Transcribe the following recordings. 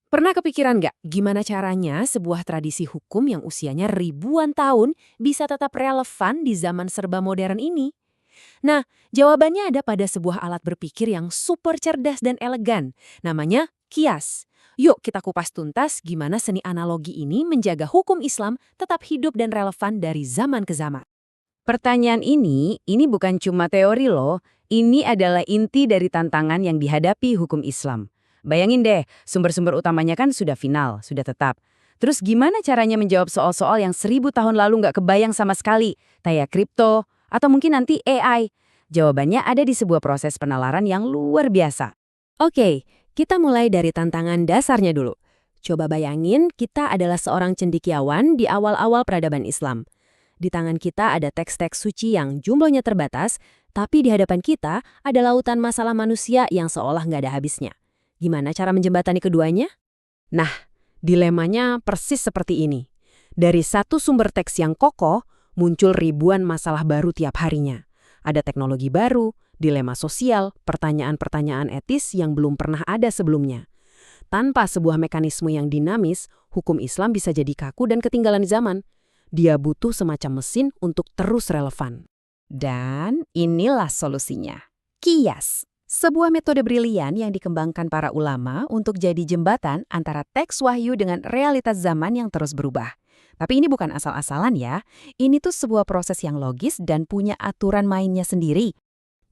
Pernah kepikiran nggak gimana caranya sebuah tradisi hukum yang usianya ribuan tahun bisa tetap relevan di zaman serba modern ini? Nah, jawabannya ada pada sebuah alat berpikir yang super cerdas dan elegan. Namanya kias. Yuk kita kupas tuntas gimana seni analogi ini menjaga hukum Islam tetap hidup dan relevan dari zaman ke zaman. Pertanyaan ini bukan cuma teori loh, ini adalah inti dari tantangan yang dihadapi hukum Islam. Bayangin deh, sumber-sumber utamanya kan sudah final, sudah tetap. Terus gimana caranya menjawab soal-soal yang 1000 tahun lalu nggak kebayang sama sekali, kayak kripto, atau mungkin nanti AI? Jawabannya ada di sebuah proses penalaran yang luar biasa. Oke, kita mulai dari tantangan dasarnya dulu. Coba bayangin kita adalah seorang cendekiawan di awal-awal peradaban Islam. Di tangan kita ada teks-teks suci yang jumlahnya terbatas, tapi di hadapan kita ada lautan masalah manusia yang seolah nggak ada habisnya. Gimana cara menjembatani keduanya? Nah, dilemanya persis seperti ini. Dari satu sumber teks yang kokoh, muncul ribuan masalah baru tiap harinya. Ada teknologi baru, dilema sosial, pertanyaan-pertanyaan etis yang belum pernah ada sebelumnya. Tanpa sebuah mekanisme yang dinamis, hukum Islam bisa jadi kaku dan ketinggalan zaman. Dia butuh semacam mesin untuk terus relevan. Dan inilah solusinya. Kias, sebuah metode brilian yang dikembangkan para ulama untuk jadi jembatan antara teks wahyu dengan realitas zaman yang terus berubah. Tapi ini bukan asal-asalan ya, ini tuh sebuah proses yang logis dan punya aturan mainnya sendiri.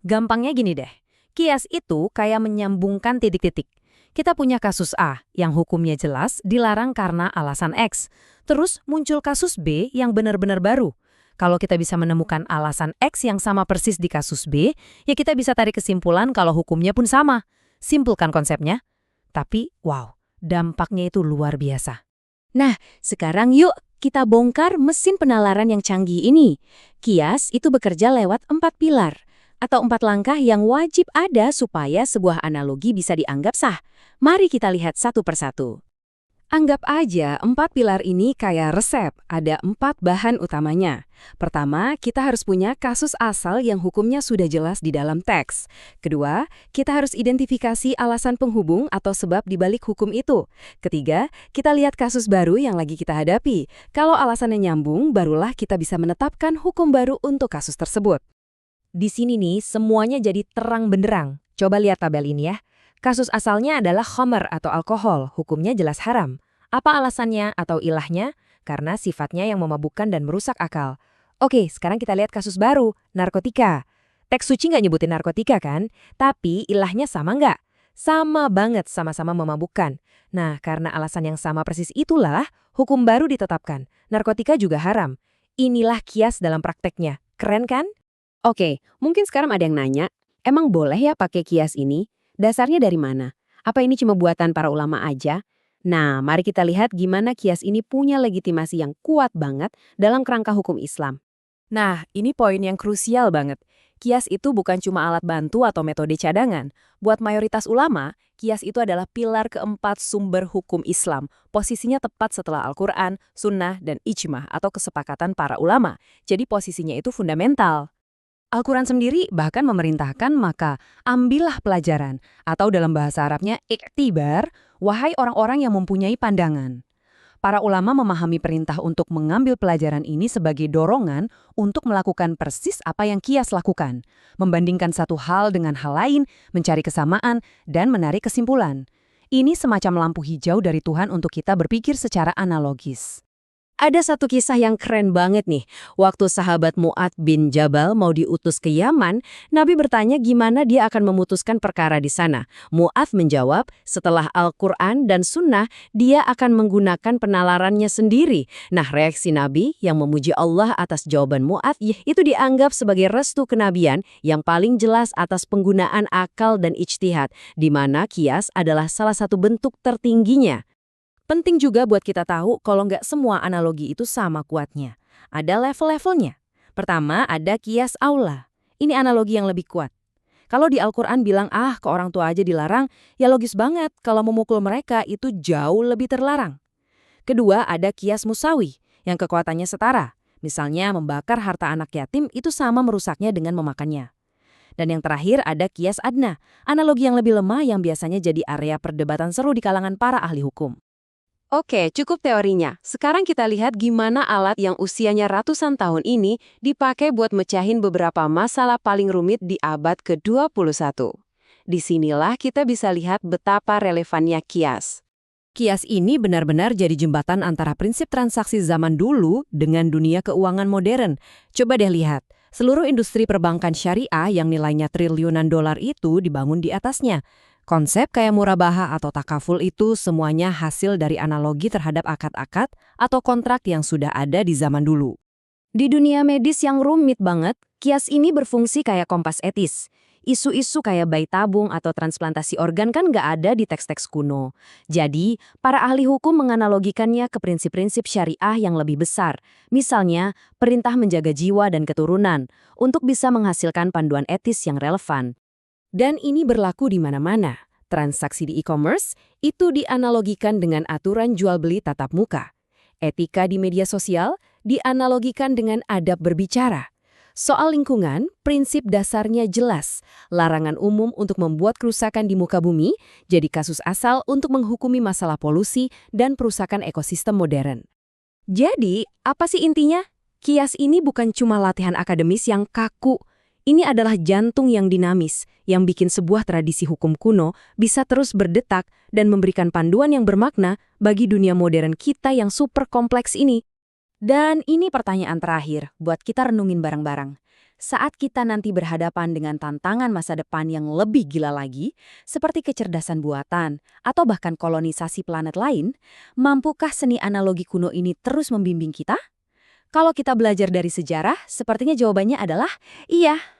Gampangnya gini deh, kias itu kayak menyambungkan titik-titik. Kita punya kasus A yang hukumnya jelas dilarang karena alasan X. Terus muncul kasus B yang benar-benar baru. Kalau kita bisa menemukan alasan X yang sama persis di kasus B, ya kita bisa tarik kesimpulan kalau hukumnya pun sama. Simpel kan konsepnya? Tapi wow, dampaknya itu luar biasa. Nah, sekarang yuk kita bongkar mesin penalaran yang canggih ini. Kias itu bekerja lewat 4 pilar, atau 4 langkah yang wajib ada supaya sebuah analogi bisa dianggap sah. Mari kita lihat satu persatu. Anggap aja 4 pilar ini kayak resep, ada 4 bahan utamanya. Pertama, kita harus punya kasus asal yang hukumnya sudah jelas di dalam teks. Kedua, kita harus identifikasi alasan penghubung atau sebab dibalik hukum itu. Ketiga, kita lihat kasus baru yang lagi kita hadapi. Kalau alasannya nyambung, barulah kita bisa menetapkan hukum baru untuk kasus tersebut. Di sini nih, semuanya jadi terang benderang. Coba lihat tabel ini ya. Kasus asalnya adalah khamar atau alkohol, hukumnya jelas haram. Apa alasannya atau ilahnya? Karena sifatnya yang memabukkan dan merusak akal. Oke, sekarang kita lihat kasus baru, narkotika. Teks suci nggak nyebutin narkotika kan? Tapi ilahnya sama nggak? Sama banget, sama-sama memabukkan. Nah, karena alasan yang sama persis itulah, hukum baru ditetapkan. Narkotika juga haram. Inilah kias dalam prakteknya. Keren kan? Oke, mungkin sekarang ada yang nanya, emang boleh ya pakai kias ini? Dasarnya dari mana? Apa ini cuma buatan para ulama aja? Nah, mari kita lihat gimana kias ini punya legitimasi yang kuat banget dalam kerangka hukum Islam. Nah, ini poin yang krusial banget. Kias itu bukan cuma alat bantu atau metode cadangan. Buat mayoritas ulama, kias itu adalah pilar keempat sumber hukum Islam. Posisinya tepat setelah Al-Quran, Sunnah, dan Ijmah atau kesepakatan para ulama. Jadi posisinya itu fundamental. Al-Quran sendiri bahkan memerintahkan maka ambillah pelajaran, atau dalam bahasa Arabnya iktibar, wahai orang-orang yang mempunyai pandangan. Para ulama memahami perintah untuk mengambil pelajaran ini sebagai dorongan untuk melakukan persis apa yang kias lakukan, membandingkan satu hal dengan hal lain, mencari kesamaan, dan menarik kesimpulan. Ini semacam lampu hijau dari Tuhan untuk kita berpikir secara analogis. Ada satu kisah yang keren banget nih. Waktu sahabat Mu'adz bin Jabal mau diutus ke Yaman, Nabi bertanya gimana dia akan memutuskan perkara di sana. Mu'adz menjawab, setelah Al-Quran dan Sunnah, dia akan menggunakan penalarannya sendiri. Nah, reaksi Nabi yang memuji Allah atas jawaban Mu'adz itu dianggap sebagai restu kenabian yang paling jelas atas penggunaan akal dan ijtihad, di mana kias adalah salah satu bentuk tertingginya. Penting juga buat kita tahu kalau nggak semua analogi itu sama kuatnya. Ada level-levelnya. Pertama, ada kias aula. Ini analogi yang lebih kuat. Kalau di Al-Quran bilang, ke orang tua aja dilarang, ya logis banget kalau memukul mereka itu jauh lebih terlarang. Kedua, ada kias musawi, yang kekuatannya setara. Misalnya, membakar harta anak yatim itu sama merusaknya dengan memakannya. Dan yang terakhir ada kias adna, analogi yang lebih lemah yang biasanya jadi area perdebatan seru di kalangan para ahli hukum. Oke, cukup teorinya. Sekarang kita lihat gimana alat yang usianya ratusan tahun ini dipakai buat mecahin beberapa masalah paling rumit di abad ke-21. Disinilah kita bisa lihat betapa relevannya kias. Kias ini benar-benar jadi jembatan antara prinsip transaksi zaman dulu dengan dunia keuangan modern. Coba deh lihat, seluruh industri perbankan syariah yang nilainya triliunan dolar itu dibangun di atasnya. Konsep kayak murabaha atau takaful itu semuanya hasil dari analogi terhadap akad-akad atau kontrak yang sudah ada di zaman dulu. Di dunia medis yang rumit banget, kias ini berfungsi kayak kompas etis. Isu-isu kayak bayi tabung atau transplantasi organ kan nggak ada di teks-teks kuno. Jadi, para ahli hukum menganalogikannya ke prinsip-prinsip syariah yang lebih besar. Misalnya, perintah menjaga jiwa dan keturunan, untuk bisa menghasilkan panduan etis yang relevan. Dan ini berlaku di mana-mana. Transaksi di e-commerce itu dianalogikan dengan aturan jual-beli tatap muka. Etika di media sosial dianalogikan dengan adab berbicara. Soal lingkungan, prinsip dasarnya jelas. Larangan umum untuk membuat kerusakan di muka bumi jadi kasus asal untuk menghukumi masalah polusi dan perusakan ekosistem modern. Jadi, apa sih intinya? Kias ini bukan cuma latihan akademis yang kaku. Ini adalah jantung yang dinamis, yang bikin sebuah tradisi hukum kuno bisa terus berdetak dan memberikan panduan yang bermakna bagi dunia modern kita yang super kompleks ini. Dan ini pertanyaan terakhir buat kita renungin bareng-bareng. Saat kita nanti berhadapan dengan tantangan masa depan yang lebih gila lagi, seperti kecerdasan buatan atau bahkan kolonisasi planet lain, mampukah seni analogi kuno ini terus membimbing kita? Kalau kita belajar dari sejarah, sepertinya jawabannya adalah iya.